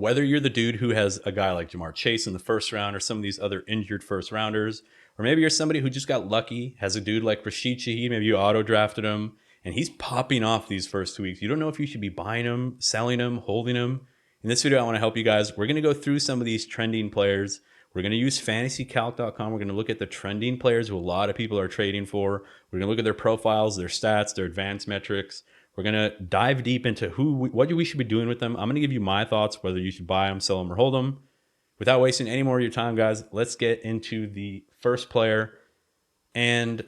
Whether you're the dude who has a guy like Jamar Chase in the first round or some of these other injured first rounders, or maybe you're somebody who just got lucky, has a dude like Rashid Shaheed, maybe you auto drafted him, and he's popping off these first 2 weeks. You don't know if you should be buying him, selling him, holding him. In this video, I want to help you guys. We're going to go through some of these trending players. We're going to use fantasycalc.com. We're going to look at the trending players who a lot of people are trading for. We're going to look at their profiles, their stats, their advanced metrics. We're going to dive deep into what we should be doing with them. I'm going to give you my thoughts, whether you should buy them, sell them, or hold them. Without wasting any more of your time, guys, let's get into the first player. And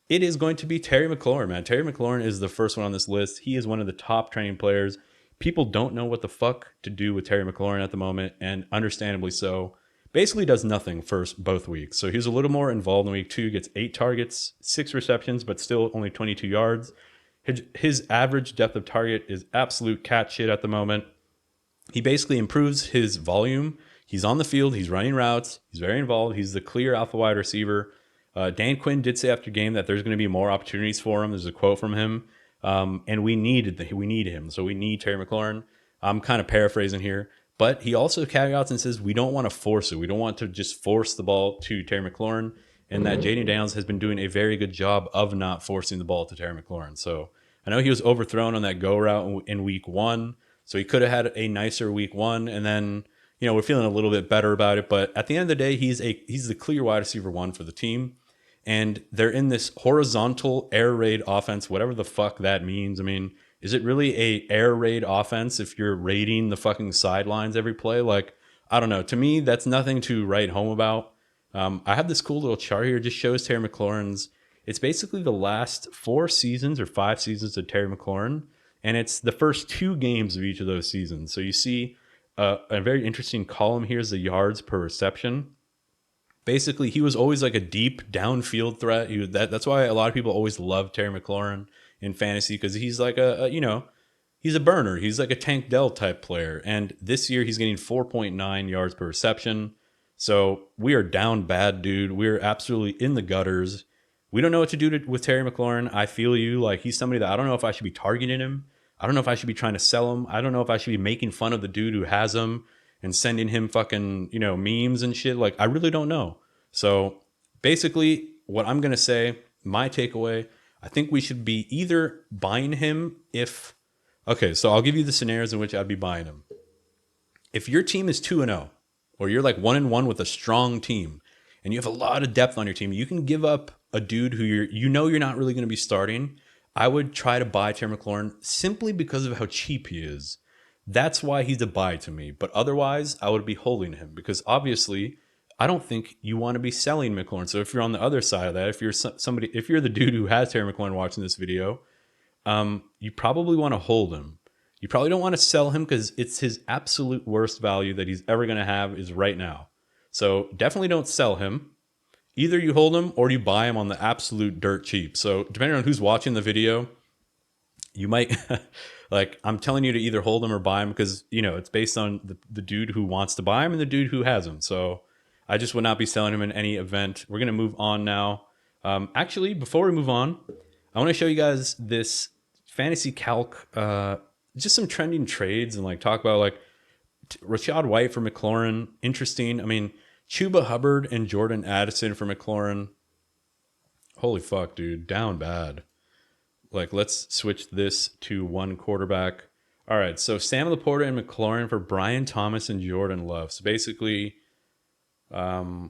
it is going to be Terry McLaurin, man. Terry McLaurin is the first one on this list. He is one of the top trending players. People don't know what the fuck to do with Terry McLaurin at the moment, and understandably so. Basically does nothing both weeks. So he was a little more involved in week 2, gets 8 targets, 6 receptions, but still only 22 yards. His average depth of target is absolute cat shit at the moment. He basically improves his volume. He's on the field. He's running routes. He's very involved. He's the clear alpha wide receiver. Dan Quinn did say after game that there's going to be more opportunities for him. There's a quote from him. And we need him. So we need Terry McLaurin. I'm kind of paraphrasing here. But he also caveats and says we don't want to force it. We don't want to just force the ball to Terry McLaurin. And that J.K Dobbins has been doing a very good job of not forcing the ball to Terry McLaurin. So I know he was overthrown on that go route in week 1. So he could have had a nicer week 1. And then, we're feeling a little bit better about it. But at the end of the day, he's the clear wide receiver 1 for the team. And they're in this horizontal air raid offense, whatever the fuck that means. I mean, is it really a air raid offense if you're raiding the fucking sidelines every play? Like, I don't know. To me, that's nothing to write home about. I have this cool little chart here. It just shows Terry McLaurin's. It's basically the last 4 seasons or 5 seasons of Terry McLaurin. And it's the first 2 games of each of those seasons. So you see a very interesting column here is the yards per reception. Basically, he was always like a deep downfield threat. That's why a lot of people always love Terry McLaurin in fantasy, because he's like he's a burner. He's like a Tank Dell type player. And this year he's getting 4.9 yards per reception. So we are down bad, dude. We're absolutely in the gutters. We don't know what to do with Terry McLaurin. I feel you. Like, he's somebody that I don't know if I should be targeting him. I don't know if I should be trying to sell him. I don't know if I should be making fun of the dude who has him and sending him fucking, memes and shit. Like, I really don't know. So basically what I'm going to say, my takeaway, I think we should be either buying him so I'll give you the scenarios in which I'd be buying him. If your team is 2-0, or you're like 1-1 with a strong team, and you have a lot of depth on your team, you can give up a dude who you're not really going to be starting. I would try to buy Terry McLaurin simply because of how cheap he is. That's why he's a buy to me. But otherwise, I would be holding him, because obviously I don't think you want to be selling McLaurin. So if you're on the other side of that, if you're the dude who has Terry McLaurin watching this video, you probably want to hold him. You probably don't want to sell him, because it's his absolute worst value that he's ever going to have is right now. So definitely don't sell him. Either you hold him or you buy him on the absolute dirt cheap. So depending on who's watching the video, you might I'm telling you to either hold him or buy him, because it's based on the dude who wants to buy him and the dude who has him. So I just would not be selling him in any event. We're going to move on now. Actually, before we move on, I want to show you guys this fantasy calc, just some trending trades, and talk about Rashad White for McLaurin. Interesting. I mean, Chuba Hubbard and Jordan Addison for McLaurin. Holy fuck, dude. Down bad. Let's switch this to one quarterback. All right, so Sam Laporta and McLaurin for Brian Thomas and Jordan Love. So basically, Terry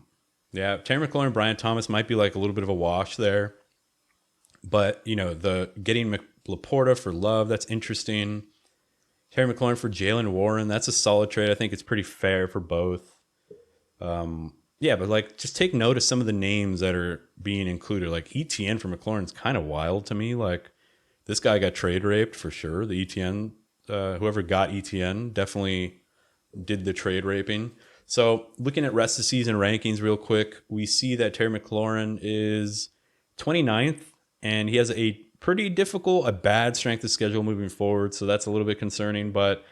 McLaurin, Brian Thomas might be a little bit of a wash there. But, the getting Laporta for Love, that's interesting. Terry McLaurin for Jaylen Warren, that's a solid trade. I think it's pretty fair for both. But just take note of some of the names that are being included. ETN for McLaurin's kind of wild to me. This guy got trade raped for sure. The ETN, whoever got ETN definitely did the trade raping. So looking at rest of season rankings real quick, we see that Terry McLaurin is 29th, and he has a bad strength of schedule moving forward. So that's a little bit concerning, but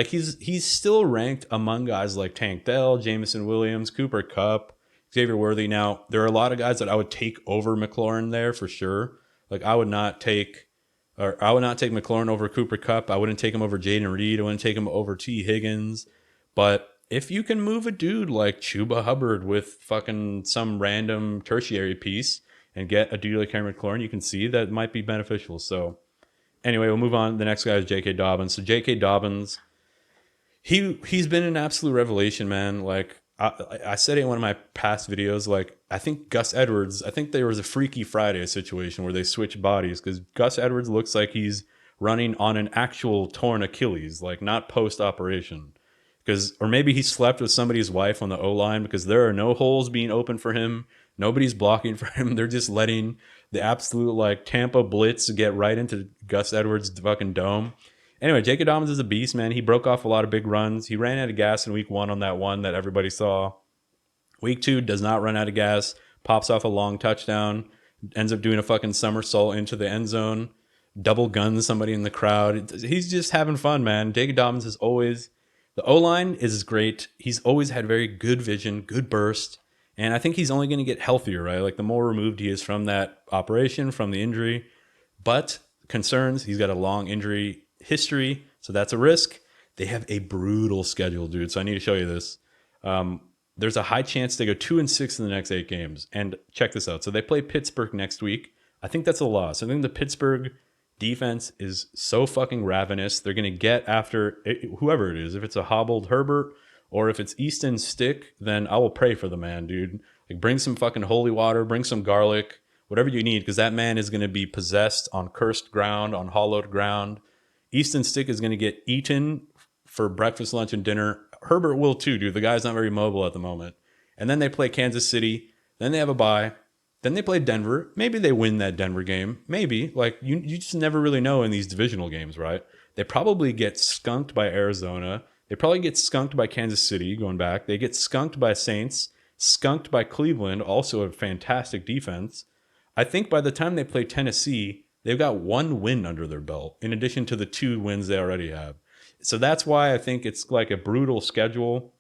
he's still ranked among guys like Tank Dell, Jamison Williams, Cooper Kupp, Xavier Worthy. Now, there are a lot of guys that I would take over McLaurin there for sure. I would not take McLaurin over Cooper Kupp. I wouldn't take him over Jaden Reed. I wouldn't take him over T. Higgins. But if you can move a dude like Chuba Hubbard with fucking some random tertiary piece and get a dude like Henry McLaurin, you can see that might be beneficial. So anyway, we'll move on. The next guy is J.K. Dobbins. So J.K. Dobbins, he's been an absolute revelation, man. Like I said it in one of my past videos. Like I think Gus Edwards, I think there was a Freaky Friday situation where they switched bodies because Gus Edwards looks like he's running on an actual torn Achilles, like not post operation. Because or maybe he slept with somebody's wife on the O line because there are no holes being open for him. Nobody's blocking for him. They're just letting the absolute like Tampa blitz get right into Gus Edwards' fucking dome. Anyway, J.K. Dobbins is a beast, man. He broke off a lot of big runs. He ran out of gas in week 1 on that one that everybody saw. Week 2 does not run out of gas. Pops off a long touchdown. Ends up doing a fucking somersault into the end zone. Double guns somebody in the crowd. He's just having fun, man. J.K. Dobbins is always... The O-line is great. He's always had very good vision, good burst. And I think he's only going to get healthier, right? Like the more removed he is from that operation, from the injury. But concerns, he's got a long injury history, so that's a risk. They have a brutal schedule, dude. So I need to show you this. There's a high chance they go 2-6 in the next 8 games. And check this out. So they play Pittsburgh next week. I think that's a loss. I think the Pittsburgh defense is so fucking ravenous. They're going to get after whoever it is. If it's a hobbled Herbert or if it's Easton Stick, then I will pray for the man, dude. Like bring some fucking holy water, bring some garlic, whatever you need, because that man is going to be possessed on cursed ground, on hallowed ground. Easton Stick is going to get eaten for breakfast, lunch, and dinner. Herbert will too, dude. The guy's not very mobile at the moment. And then they play Kansas City. Then they have a bye. Then they play Denver. Maybe they win that Denver game. Maybe. Like, you just never really know in these divisional games, right? They probably get skunked by Arizona. They probably get skunked by Kansas City, going back. They get skunked by Saints. Skunked by Cleveland, also a fantastic defense. I think by the time they play Tennessee, they've got 1 win under their belt, in addition to the 2 wins they already have. So that's why I think it's like a brutal schedule.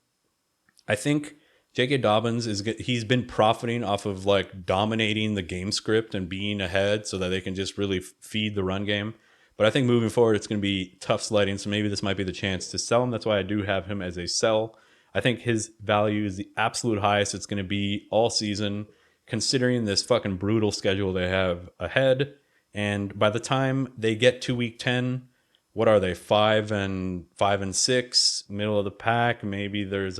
I think J.K. Dobbins he's been profiting off of like dominating the game script and being ahead so that they can just really feed the run game. But I think moving forward, it's going to be tough sledding. So maybe this might be the chance to sell him. That's why I do have him as a sell. I think his value is the absolute highest it's going to be all season, considering this fucking brutal schedule they have ahead. And by the time they get to week 10, what are they? 5-6, middle of the pack. Maybe there's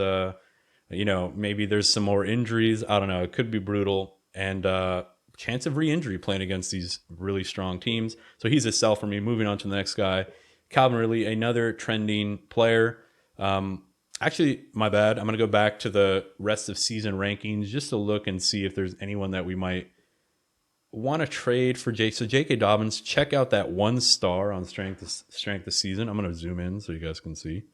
maybe there's some more injuries. I don't know. It could be brutal. And chance of re-injury playing against these really strong teams. So he's a sell for me. Moving on to the next guy. Calvin Ridley, another trending player. Actually, my bad. I'm going to go back to the rest of season rankings just to look and see if there's anyone that we might want to trade for Jake. So J.K. Dobbins, check out that 1 star on strength of season. I'm going to zoom in so you guys can see.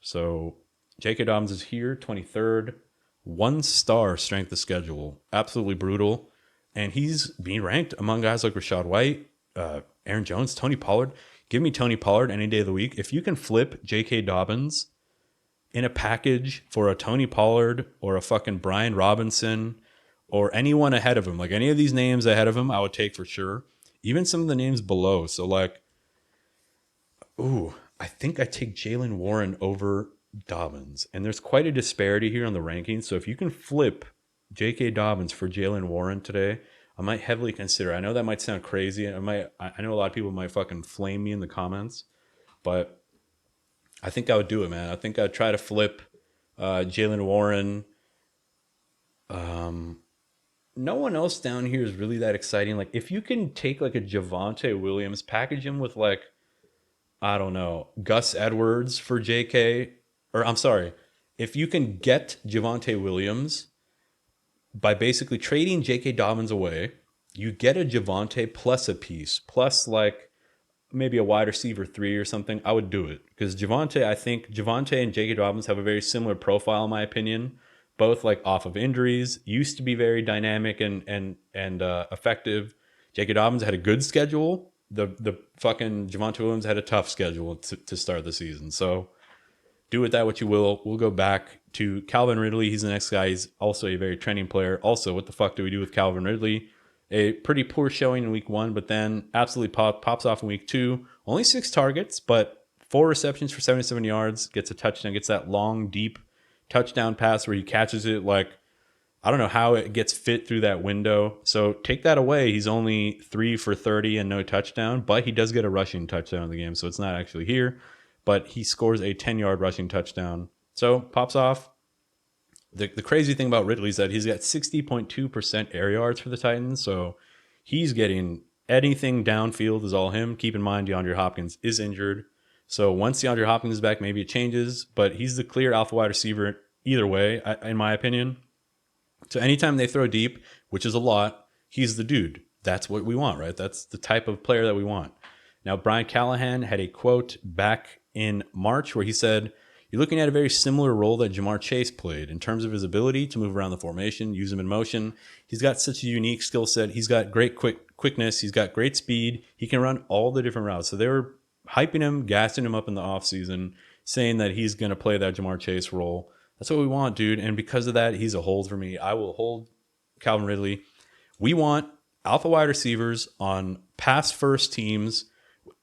So J.K. Dobbins is here, 23rd. 1 star strength of schedule. Absolutely brutal. And he's being ranked among guys like Rachaad White, Aaron Jones, Tony Pollard. Give me Tony Pollard any day of the week. If you can flip J.K. Dobbins in a package for a Tony Pollard or a fucking Brian Robinson or anyone ahead of him, like any of these names ahead of him, I would take for sure. Even some of the names below. So like, I think I take Jaylen Warren over Dobbins. And there's quite a disparity here on the rankings. So if you can flip J.K. Dobbins for Jaylen Warren today, I might heavily consider. I know that might sound crazy. I know a lot of people might fucking flame me in the comments, but I think I would do it, man. I think I'd try to flip Jaylen Warren. No one else down here is really that exciting. Like if you can take like a Javonte Williams, package him with like, I don't know, Gus Edwards for JK, or I'm sorry, if you can get Javonte Williams by basically trading J.K. Dobbins away, you get a Javonte plus a piece, plus like maybe a wide receiver 3 or something, I would do it. Because I think Javonte and J.K. Dobbins have a very similar profile in my opinion, both like off of injuries, used to be very dynamic and effective. J.K. Dobbins had a good schedule. The fucking Javonte Williams had a tough schedule to start the season. So do with that what you will. We'll go back to Calvin Ridley. He's the next guy. He's also a very trending player. Also, what the fuck do we do with Calvin Ridley? A pretty poor showing in week 1, but then absolutely pops off in week 2. Only 6 targets, but 4 receptions for 77 yards, gets a touchdown, gets that long, deep touchdown pass where he catches it like, I don't know how it gets fit through that window. So take that away. He's only 3 for 30 and no touchdown, but he does get a rushing touchdown in the game. So it's not actually here, but he scores a 10-yard rushing touchdown. So pops off. The crazy thing about Ridley is that he's got 60.2% air yards for the Titans. So he's getting anything downfield is all him. Keep in mind, DeAndre Hopkins is injured. So once DeAndre Hopkins is back, maybe it changes, but he's the clear alpha wide receiver either way, in my opinion. So anytime they throw deep, which is a lot, he's the dude. That's what we want, right? That's the type of player that we want. Now, Brian Callahan had a quote back in March where he said, "You're looking at a very similar role that Jamar Chase played in terms of his ability to move around the formation, use him in motion. He's got such a unique skill set. He's got great quickness. He's got great speed. He can run all the different routes." So they were hyping him, gassing him up in the offseason, saying that he's going to play that Jamar Chase role. That's what we want, dude. And because of that, he's a hold for me. I will hold Calvin Ridley. We want alpha wide receivers on pass first teams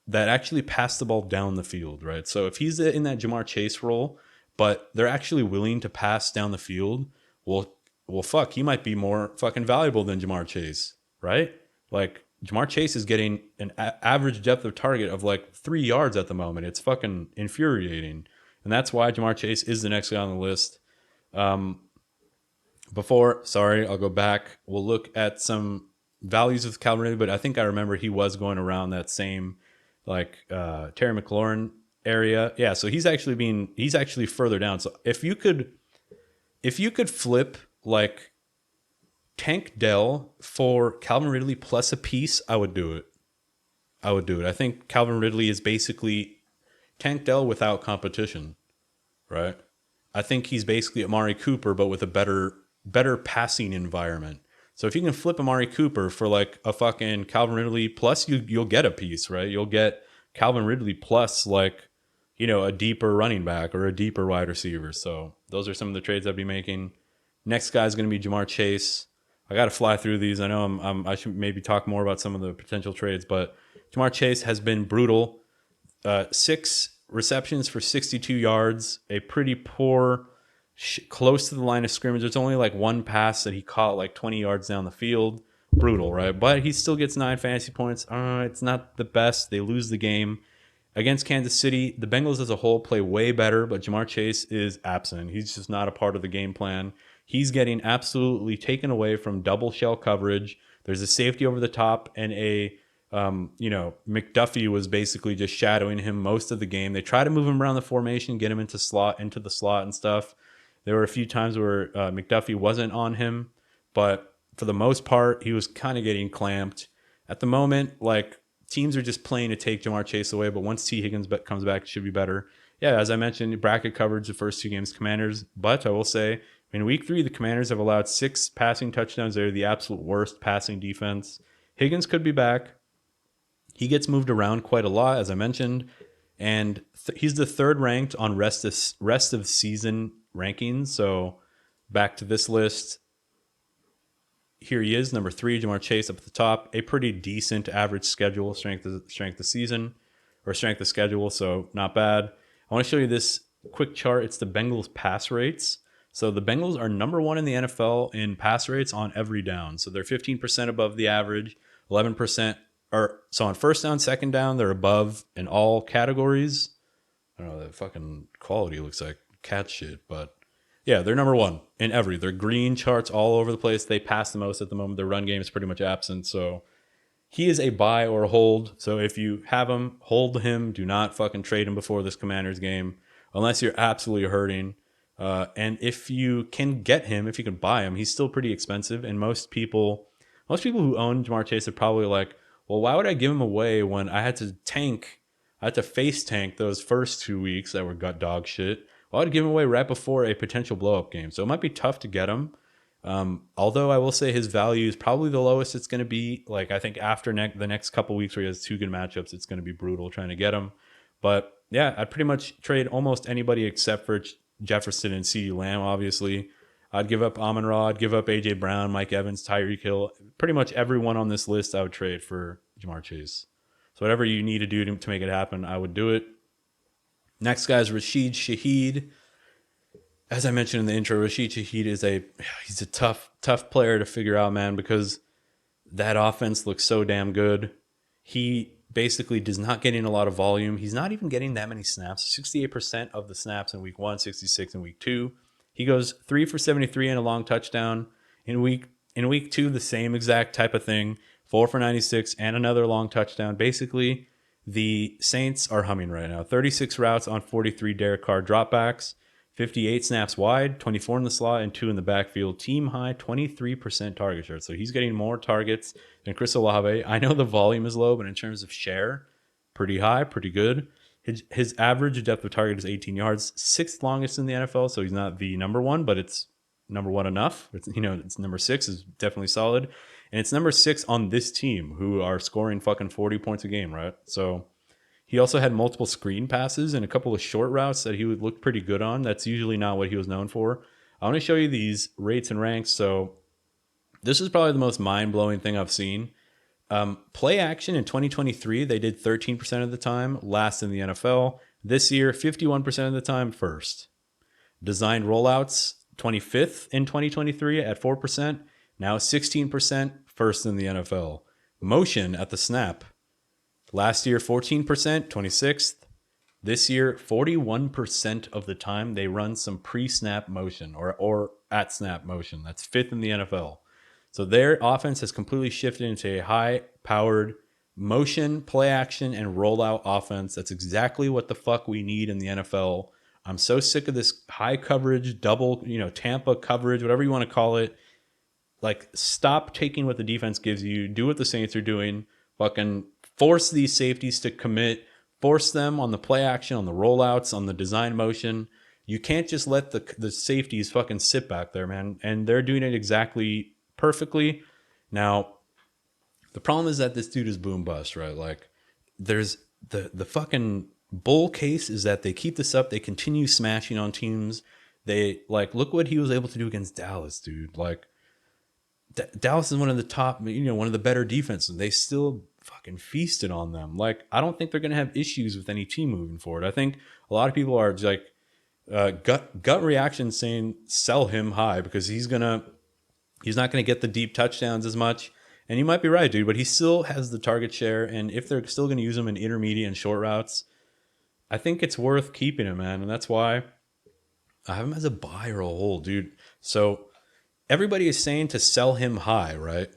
that actually pass the ball down the field, right? So if he's in that Jamar Chase role, but they're actually willing to pass down the field, well, fuck, he might be more fucking valuable than Jamar Chase, right? Like, Jamar Chase is getting an average depth of target of like 3 yards at the moment. It's fucking infuriating. And that's why Jamar Chase is the next guy on the list. I'll go back. We'll look at some values of Calvin Ridley, but I think I remember he was going around that same like Terry McLaurin area. Yeah, so he's actually further down. So if you could flip like Tank Dell for Calvin Ridley plus a piece, I would do it. I think Calvin Ridley is basically Tank Dell without competition, right? I think he's basically Amari Cooper, but with a better passing environment. So if you can flip Amari Cooper for like a fucking Calvin Ridley plus, you'll get a piece, right? You'll get Calvin Ridley plus like, a deeper running back or a deeper wide receiver. So those are some of the trades I'd be making. Next guy is going to be Jamar Chase. I got to fly through these. I know I should maybe talk more about some of the potential trades, but Jamar Chase has been brutal. 6 receptions for 62 yards, a pretty poor, close to the line of scrimmage. There's only like one pass that he caught like 20 yards down the field. Brutal, right? But he still gets 9 fantasy points. It's not the best. They lose the game. Against Kansas City, the Bengals as a whole play way better, but Jamar Chase is absent. He's just not a part of the game plan. He's getting absolutely taken away from double shell coverage. There's a safety over the top, and McDuffie was basically just shadowing him most of the game. They try to move him around the formation, get him into the slot and stuff. There were a few times where McDuffie wasn't on him, but for the most part, he was kind of getting clamped. At the moment, like, teams are just playing to take Jamar Chase away, but once T. Higgins comes back, it should be better. Yeah, as I mentioned, bracket coverage the first 2 games, Commanders. But I will say, in week 3, the Commanders have allowed 6 passing touchdowns. They're the absolute worst passing defense. Higgins could be back. He gets moved around quite a lot, as I mentioned, and he's the 3rd ranked on rest of season rankings. So back to this list. Here he is, number 3, Jamar Chase up at the top. A pretty decent average schedule, strength of season, or strength of schedule, so not bad. I want to show you this quick chart. It's the Bengals pass rates. So the Bengals are number 1 in the NFL in pass rates on every down. So they're 15% above the average, 11%. So on first down, second down, they're above in all categories. I don't know, that fucking quality looks like cat shit, but yeah, they're number 1 in every. They're green charts all over the place. They pass the most at the moment. Their run game is pretty much absent. So he is a buy or a hold. So if you have him, hold him. Do not fucking trade him before this Commanders game, unless you're absolutely hurting. And if you can get him, if you can buy him, he's still pretty expensive. And most people who own Jamar Chase are probably like, well, why would I give him away when I had to face tank those first 2 weeks that were gut dog shit? Well, I'd give him away right before a potential blow-up game. So it might be tough to get him. Although I will say his value is probably the lowest it's going to be. Like, I think after the next couple weeks where he has 2 good matchups, it's going to be brutal trying to get him. But yeah, I'd pretty much trade almost anybody except for Jefferson and CeeDee Lamb, obviously. I'd give up Amon-Ra, I'd give up A.J. Brown, Mike Evans, Tyreek Hill. Pretty much everyone on this list I would trade for Jamar Chase. So whatever you need to do to make it happen, I would do it. Next guy is Rashid Shaheed. As I mentioned in the intro, Rashid Shaheed he's a tough player to figure out, man, because that offense looks so damn good. He basically does not get in a lot of volume. He's not even getting that many snaps. 68% of the snaps in week 1, 66 in week 2. He goes 3 for 73 and a long touchdown. In week 2, the same exact type of thing. 4 for 96 and another long touchdown. Basically, the Saints are humming right now. 36 routes on 43 Derek Carr dropbacks. 58 snaps wide, 24 in the slot, and 2 in the backfield. Team high, 23% target share. So he's getting more targets than Chris Olave. I know the volume is low, but in terms of share, pretty high, pretty good. His average depth of target is 18 yards, sixth longest in the NFL. So he's not the number one, but it's number one enough. It's number 6 is definitely solid. And it's number 6 on this team who are scoring fucking 40 points a game, right? So he also had multiple screen passes and a couple of short routes that he would look pretty good on. That's usually not what he was known for. I want to show you these rates and ranks. So this is probably the most mind-blowing thing I've seen. Play action in 2023, they did 13% of the time, last in the NFL. This year, 51% of the time, first. Designed rollouts, 25th in 2023 at 4%. Now 16%, first in the NFL. Motion at the snap. Last year, 14%, 26th. This year, 41% of the time they run some pre-snap motion or at snap motion. That's 5th in the NFL. So their offense has completely shifted into a high-powered motion, play action, and rollout offense. That's exactly what the fuck we need in the NFL. I'm so sick of this high coverage, double, Tampa coverage, whatever you want to call it. Like, stop taking what the defense gives you. Do what the Saints are doing. Fucking force these safeties to commit. Force them on the play action, on the rollouts, on the design motion. You can't just let the safeties fucking sit back there, man. And they're doing it exactly perfectly. Now, the problem is that this dude is boom bust, right? Like, there's the fucking bull case is that they keep this up. They continue smashing on teams. They, like, look what he was able to do against Dallas, dude. Like, Dallas is one of the top, one of the better defenses. They still fucking feasted on them. Like, I don't think they're going to have issues with any team moving forward. I think a lot of people are just like gut reaction saying sell him high because he's not going to get the deep touchdowns as much. And you might be right, dude, but he still has the target share. And if they're still going to use him in intermediate and short routes, I think it's worth keeping him, man. And that's why I have him as a buy or a hold, dude. So everybody is saying to sell him high, right?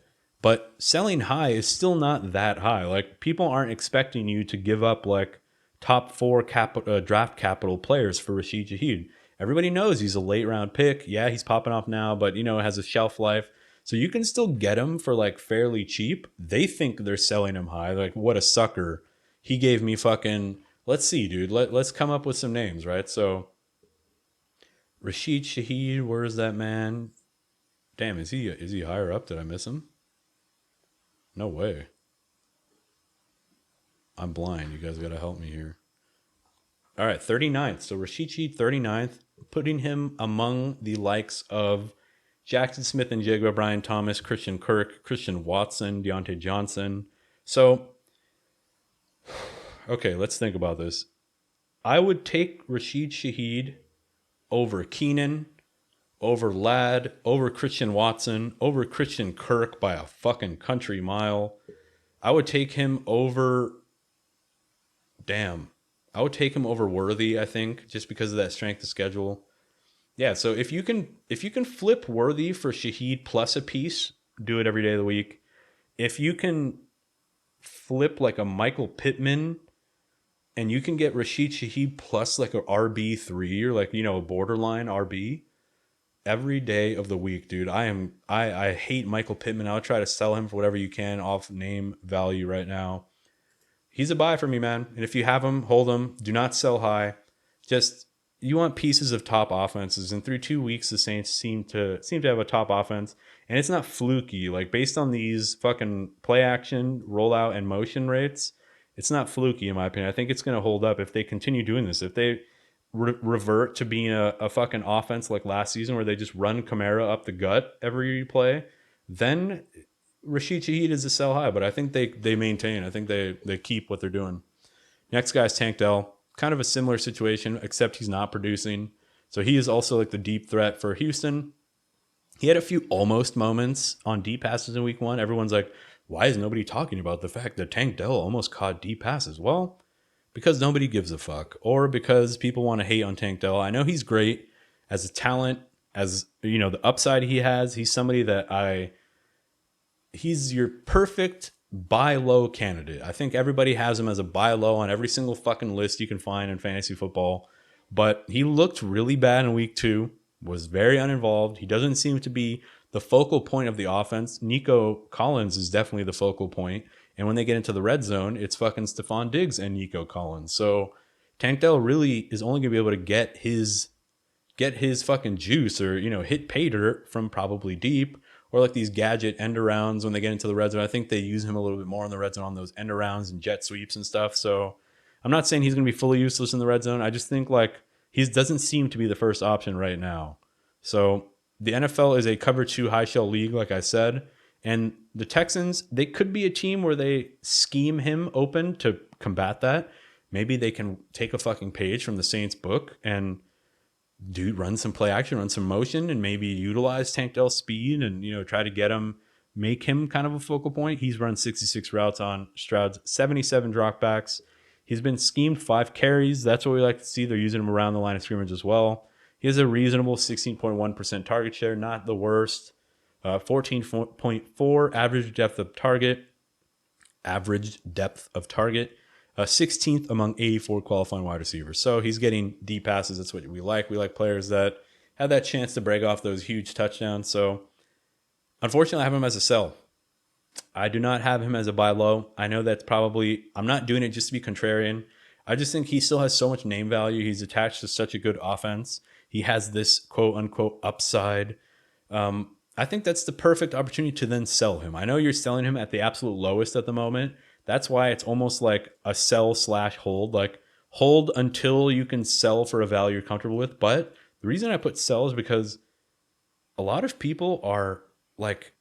But selling high is still not that high. Like, people aren't expecting you to give up like top 4 draft capital players for Rashid Shaheed. Everybody knows he's a late round pick. Yeah, he's popping off now, but it has a shelf life. So you can still get him for like fairly cheap. They think they're selling him high. Like, what a sucker. He gave me fucking, let's see, dude. Let's come up with some names, right? So Rashid Shaheed, where is that man? Damn, is he higher up? Did I miss him? No way. I'm blind. You guys got to help me here. All right, 39th. So Rashid Shaheed, 39th, putting him among the likes of Jackson Smith and Jigba, Brian Thomas, Christian Kirk, Christian Watson, Deontay Johnson. So, okay, let's think about this. I would take Rashid Shaheed over Keenan, over Ladd, over Christian Watson, over Christian Kirk by a fucking country mile. I would take him over... I would take him over Worthy, I think, just because of that strength of schedule. Yeah, so if you can flip Worthy for Shaheed plus a piece, do it every day of the week. If you can flip like a Michael Pittman and you can get Rashid Shaheed plus like a RB3 or like, a borderline RB every day of the week, dude. I hate Michael Pittman. I'll try to sell him for whatever you can off name value right now. He's a buy for me, man. And if you have him, hold him. Do not sell high. Just, you want pieces of top offenses. And through 2 weeks, the Saints seem to have a top offense. And it's not fluky. Like, based on these fucking play action, rollout, and motion rates, it's not fluky, in my opinion. I think it's going to hold up if they continue doing this. If they revert to being a fucking offense like last season where they just run Kamara up the gut every play, then Rashid Shaheed is a sell high, but I think they maintain. I think they keep what they're doing. Next guy is Tank Dell. kind of a similar situation, except he's not producing. So he is also like the deep threat for Houston. He had a few almost moments on deep passes in week 1. Everyone's like, why is nobody talking about the fact that Tank Dell almost caught deep passes? Well, because nobody gives a fuck, or because people want to hate on Tank Dell. I know he's great as a talent, as you know, the upside he has. He's somebody that he's your perfect buy low candidate. I think everybody has him as a buy low on every single fucking list you can find in fantasy football. But he looked really bad in week 2, was very uninvolved. He doesn't seem to be the focal point of the offense. Nico Collins is definitely the focal point. And when they get into the red zone, it's fucking Stephon Diggs and Nico Collins. So Tank Dell really is only going to be able to get his fucking juice, or, you know, hit pay dirt from probably deep, or like these gadget end arounds when they get into the red zone. I think they use him a little bit more in the red zone on those end arounds and jet sweeps and stuff. So I'm not saying he's going to be fully useless in the red zone. I just think like he doesn't seem to be the first option right now. So the NFL is a cover 2 high shell league, like I said. And the Texans, they could be a team where they scheme him open to combat that. Maybe they can take a fucking page from the Saints book and run some play action, run some motion, and maybe utilize Tank Dell's speed and, you know, try to make him kind of a focal point. He's run 66 routes on Stroud's 77 dropbacks. He's been schemed 5 carries. That's what we like to see. They're using him around the line of scrimmage as well. He has a reasonable 16.1% target share, not the worst. 14.4 average depth of target. 16th among 84 qualifying wide receivers. So he's getting deep passes. That's what we like. We like players that have that chance to break off those huge touchdowns. So unfortunately, I have him as a sell. I do not have him as a buy low. I know that's probably, I'm not doing it just to be contrarian. I just think he still has so much name value. He's attached to such a good offense. He has this quote unquote upside. I think that's the perfect opportunity to then sell him. I know you're selling him at the absolute lowest at the moment. That's why it's almost like a sell/hold, like hold until you can sell for a value you're comfortable with. But the reason I put sell is because a lot of people are like,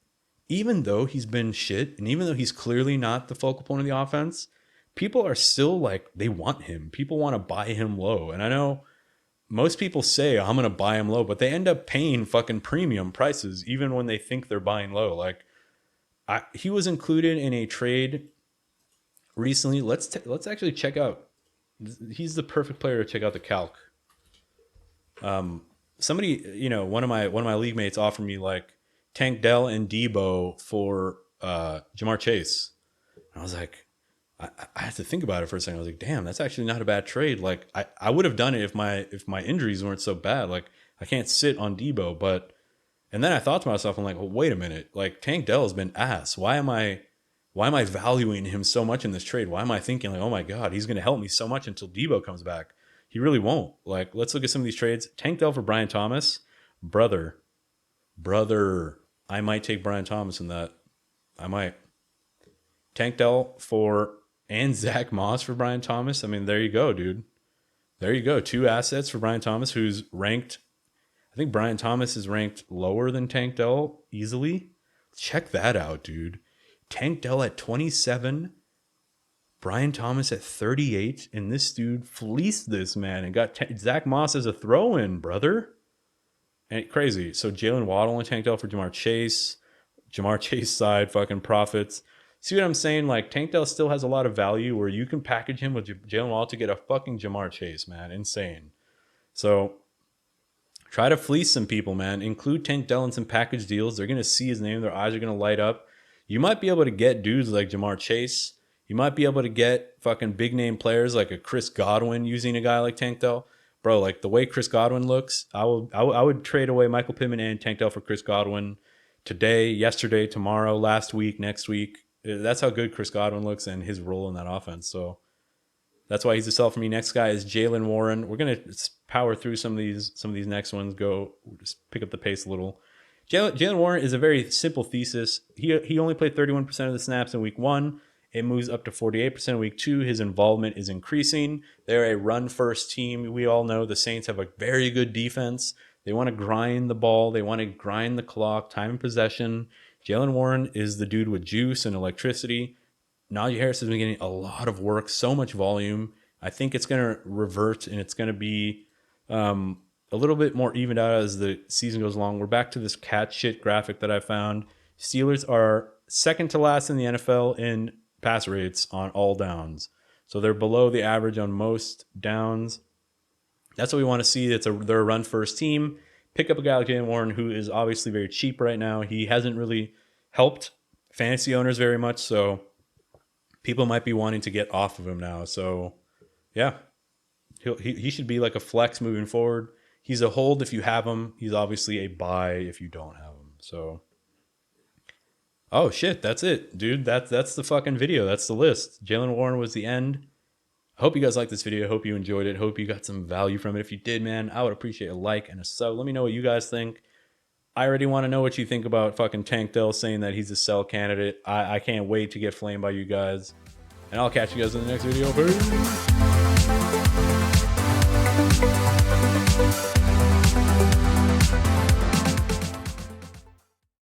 even though he's been shit and even though he's clearly not the focal point of the offense, people are still like, they want him. People want to buy him low. And I know most people say, I'm going to buy him low, but they end up paying fucking premium prices even when they think they're buying low. Like he was included in a trade recently. Let's actually check out. He's the perfect player to check out the calc. Somebody, you know, one of my league mates offered me like Tank Dell and Debo for Jamar Chase. And I was like, I had to think about it for a second. I was like, damn, that's actually not a bad trade. Like I would have done it if my injuries weren't so bad. Like I can't sit on Debo, and then I thought to myself, I'm like, well, wait a minute. Like Tank Dell has been ass. Why am I valuing him so much in this trade? Why am I thinking like, oh my God, he's going to help me so much until Debo comes back? He really won't. Like, let's look at some of these trades. Tank Dell for Brian Thomas. Brother, I might take Brian Thomas in that. I might. Tank Dell and Zach Moss for Brian Thomas. I mean, there you go, dude. There you go. 2 assets for Brian Thomas, who's ranked. I think Brian Thomas is ranked lower than Tank Dell easily. Check that out, dude. Tank Dell at 27, Brian Thomas at 38, and this dude fleeced this man and got Zach Moss as a throw-in, brother. And crazy. So Jaylen Waddle and Tank Dell for Jamar Chase. Jamar Chase side fucking profits. See what I'm saying? Like Tank Dell still has a lot of value where you can package him with Jaylen Waddle to get a fucking Jamar Chase, man. Insane. So try to fleece some people, man. Include Tank Dell in some package deals. They're going to see his name. Their eyes are going to light up. You might be able to get dudes like Jamar Chase. You might be able to get fucking big name players like a Chris Godwin using a guy like Tank Dell. Bro, like the way Chris Godwin looks, I would trade away Michael Pittman and Tank Dell for Chris Godwin today, yesterday, tomorrow, last week, next week. That's how good Chris Godwin looks and his role in that offense. So that's why he's a sell for me. Next guy is Jaylen Warren. We're going to power through some of these next ones. Just pick up the pace a little. Jaylen Warren is a very simple thesis. He only played 31% of the snaps in week 1. It moves up to 48% in week 2. His involvement is increasing. They're a run-first team. We all know the Saints have a very good defense. They want to grind the ball. They want to grind the clock, time and possession. Jaylen Warren is the dude with juice and electricity. Najee Harris has been getting a lot of work, so much volume. I think it's going to revert and it's going to be a little bit more evened out as the season goes along. We're back to this cat shit graphic that I found. Steelers are second to last in the NFL in pass rates on all downs. So they're below the average on most downs. That's what we want to see. They're a run first team. Pick up a guy like Jaylen Warren, who is obviously very cheap right now. He hasn't really helped fantasy owners very much, so people might be wanting to get off of him now. So yeah, he should be like a flex moving forward. He's a hold if you have him. He's obviously a buy if you don't have him. So, oh shit, that's it, dude. That's the fucking video. That's the list. Jaylen Warren was the end. I hope you guys liked this video. I hope you enjoyed it. Hope you got some value from it. If you did, man, I would appreciate a like and a sub. Let me know what you guys think. I already want to know what you think about fucking Tank Dell saying that he's a sell candidate. I can't wait to get flamed by you guys. And I'll catch you guys in the next video. Peace.